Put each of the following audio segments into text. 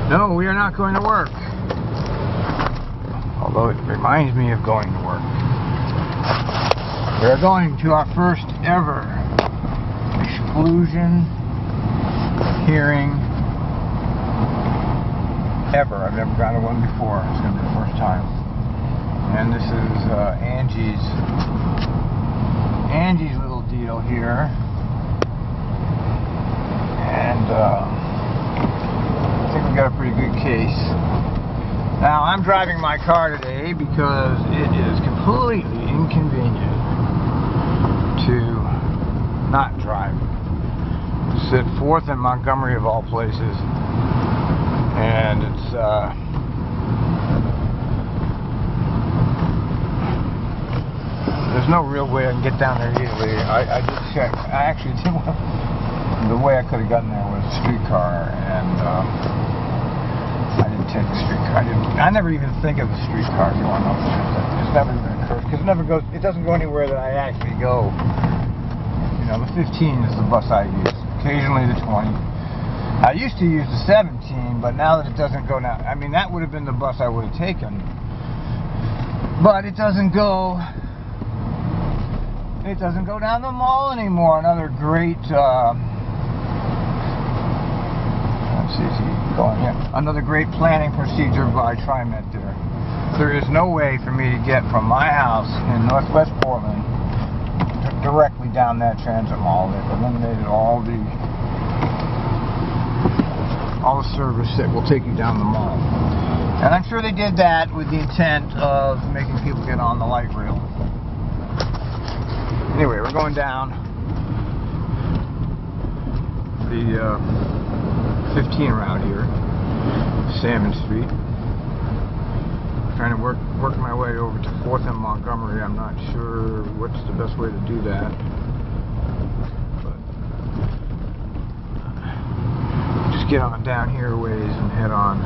No, we are not going to work. Although it reminds me of going to work. We are going to our first ever exclusion hearing ever. I've never gone to one before. It's going to be the first time. And this is Angie's little deal here. And I think we got a pretty good case. Now I'm driving my car today because it is completely inconvenient to not drive. Sit 4th in Montgomery of all places, and it's there's no real way I can get down there easily. I did check. I actually did. The way I could have gotten there was a streetcar, and I didn't take the streetcar. I never even think of the streetcar. If you want to know the truth, it's never even occurred because it never goes. It doesn't go anywhere that I actually go. You know, the 15 is the bus I use. Occasionally the 20. I used to use the 17, but now that it doesn't go now, I mean that would have been the bus I would have taken. But it doesn't go. It doesn't go down the mall anymore. Another great. Another great planning procedure by TriMet there. There is no way for me to get from my house in Northwest Portland directly down that transit mall. They've eliminated all the service that will take you down the mall. And I'm sure they did that with the intent of making people get on the light rail. Anyway, we're going down the 15 route here, Salmon Street. Trying to work my way over to 4th and Montgomery. I'm not sure what's the best way to do that, but just get on down here a ways and head on.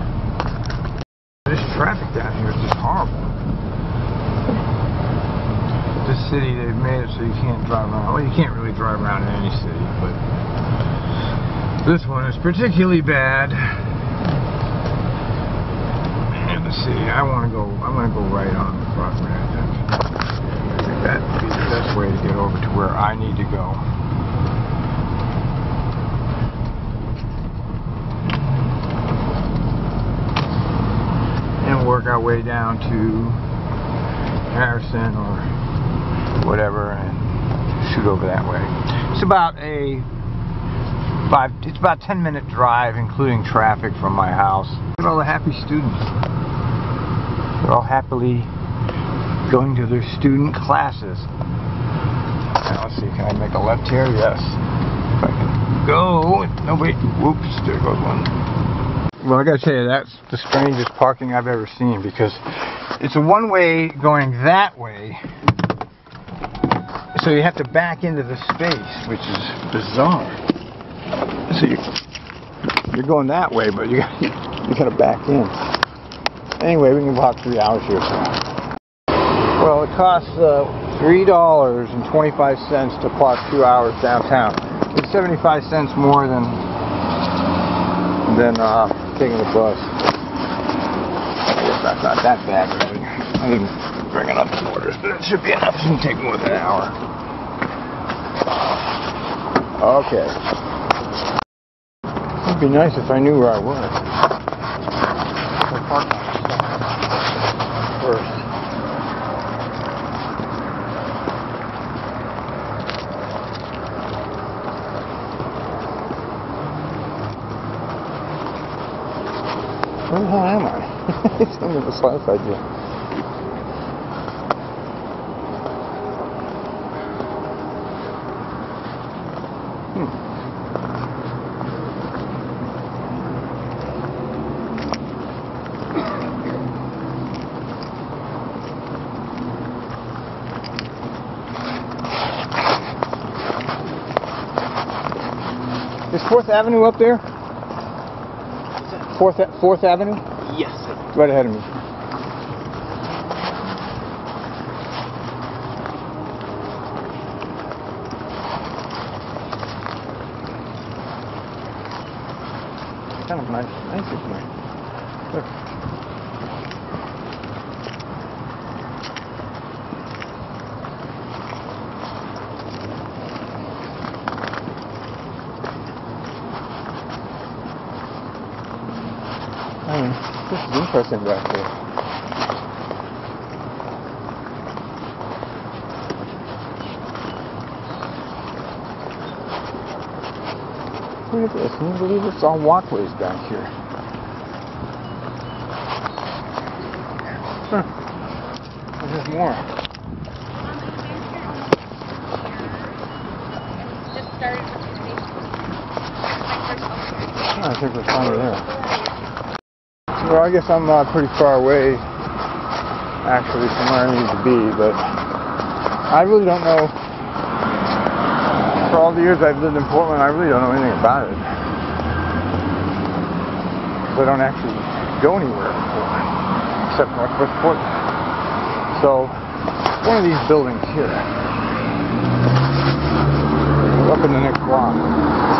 This traffic down here is just horrible. This city, they've made it so you can't drive around. Well, you can't really drive around in any city, but this one is particularly bad. And the city, I'm gonna go right on the property, I think. I think that would be the best way to get over to where I need to go. And work our way down to Harrison or whatever and shoot over that way. It's about a 10-minute drive, including traffic from my house. Look at all the happy students. They're all happily going to their student classes. Now let's see, can I make a left here? Yes. If I can go. No, wait. Whoops, there goes one. Well, I gotta tell you, that's the strangest parking I've ever seen, because it's a one-way going that way. So you have to back into the space, which is bizarre. So you're going that way, but you gotta back in. Anyway, we can walk 3 hours here. Well, it costs $3.25 to park 2 hours downtown. It's 75 cents more than taking the bus. I guess that's not that bad, really. I didn't bring enough orders, but it should be enough. It shouldn't take more than an hour. Okay. It'd be nice if I knew where I was. I'll park first. Where the hell am I? It's in the south side here. Is 4th Avenue up there? 4th Avenue? Yes. Right ahead of me. Kind of nice. Nice, isn't it? This is interesting back here. Look at this. Can you believe it's all walkways back here? Huh. There's more. I think we're finally there. Well, I guess I'm pretty far away, actually, from where I need to be, but I really don't know. For all the years I've lived in Portland, I really don't know anything about it. Because I don't actually go anywhere in Portland, except Northwest Portland. So, one of these buildings here, up in the next block,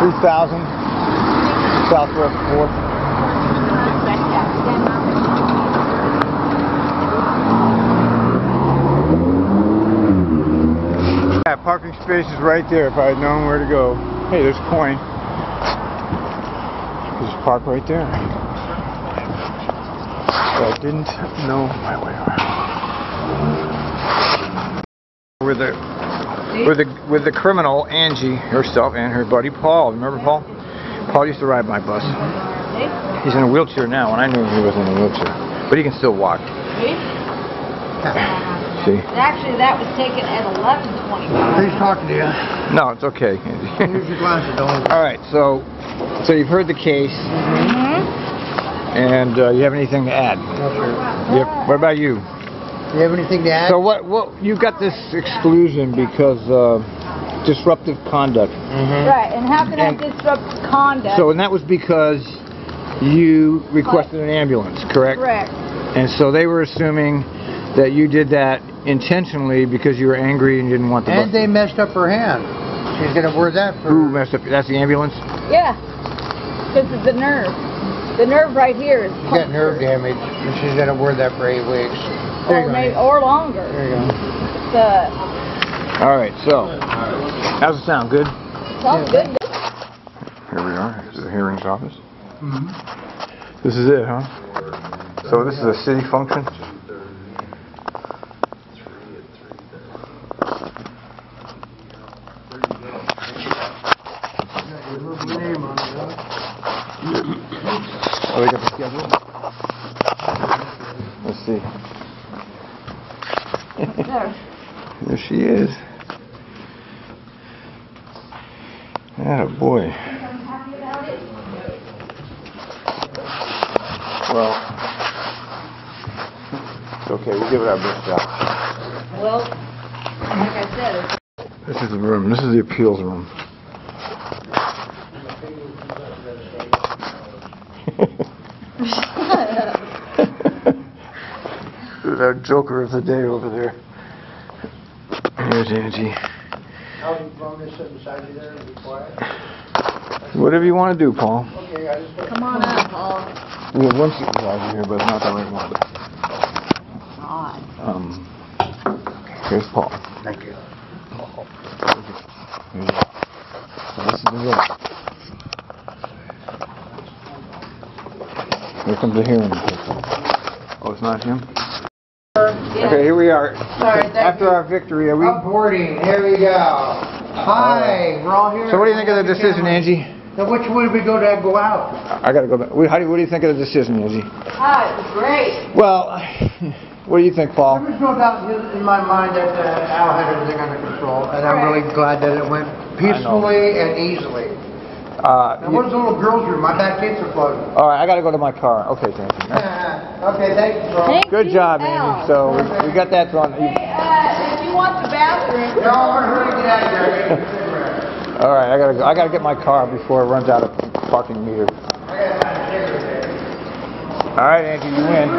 3000 Southwest 4th. Yeah, parking space is right there if I had known where to go. Hey, there's a coin. Just park right there. But I didn't know my way around. With the criminal Angie herself and her buddy Paul. Remember Paul? Paul used to ride my bus. He's in a wheelchair now, and I knew he was in a wheelchair, but he can still walk. See? Actually, that was taken at 11:25. Who's talking to you? No, it's okay. Here's your glasses, don't. All right, so you've heard the case, and you have anything to add? No, sir. Yep. What about you? You have anything to add? So what you got this exclusion because disruptive conduct. Right, and how can I disrupt conduct? So, and that was because you requested an ambulance, correct? Correct. And so they were assuming that you did that intentionally because you were angry and you didn't want the bus. And they messed up her hand. She's gonna wear that for. Who messed up? That's the ambulance? Yeah, this is the nerve. The nerve right here is. She's got nerve damage, and she's gonna wear that for 8 weeks. There you go. Or longer. There you go. All right, so how's it sound? Good? Sounds good. Here we are. This is the hearings office. This is it, huh? So this is a city function? Oh, they got the schedule? Let's see. There she is. Atta boy. Well, it's okay. We'll give it our best shot. Well, like I said, This is the room. This is the appeals room. Our joker of the day over there. Here's Angie. I'll be throwing this beside you there and be quiet. Whatever you want to do, Paul. Okay, I just. come on up, Paul. We have one supervisor here, but it's not the right one. God. Here's Paul. Thank you. Here you go. So this is the room. Here comes the hearing. Oh, it's not him? Yeah. Okay, here we are. Sorry, After our victory, are we... Upboarding, here we go. Hi, we're all here. So what do you think of the decision, Angie? Now which way do we go to go out? I gotta go back. What do you think of the decision, Angie? Ah, it was great. Well, what do you think, Paul? There was no doubt in my mind that Al had everything under control, and I'm really glad that it went peacefully and easily. Now, where's the little girl's room? My back gates are closed. All right, I gotta go to my car. Okay, thank you. Okay, thank you, Paul. Good job, Angie. So we got that done. Hey, if you want the bathroom. No, I'm going to get out of here. All right, I gotta get my car before it runs out of parking meters. All right, Angie, you win.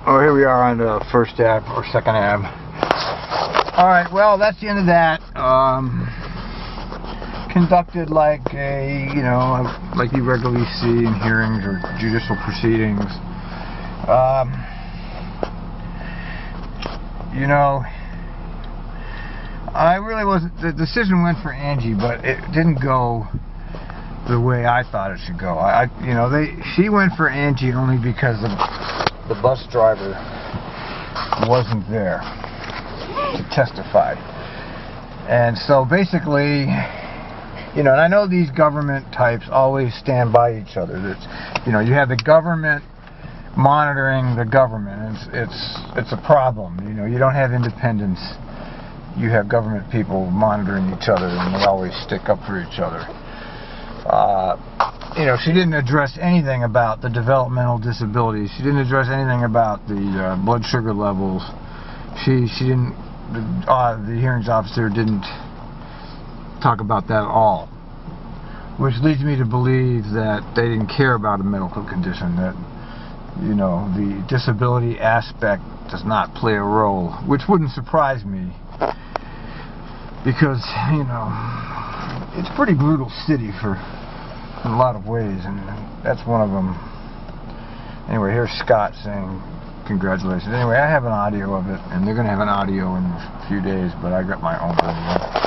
Oh, here we are on the First Ave or Second Ave. All right, well, that's the end of that. conducted like a, you know, like you regularly see in hearings or judicial proceedings. You know, I really wasn't, the decision went for Angie, but it didn't go the way I thought it should go. You know, she went for Angie only because the bus driver wasn't there to testify. And so basically, you know, and I know these government types always stand by each other. You know, you have the government monitoring the government, and it's a problem. You know, you don't have independence. You have government people monitoring each other, and they always stick up for each other. You know, she didn't address anything about the developmental disabilities. She didn't address anything about the blood sugar levels. She didn't. The hearings officer didn't talk about that at all, which leads me to believe that they didn't care about a medical condition. That, you know, the disability aspect does not play a role, which wouldn't surprise me, because, you know, it's a pretty brutal city in a lot of ways, and that's one of them. Anyway, here's Scott saying congratulations. Anyway, I have an audio of it, and they're going to have an audio in a few days, but I got my own video.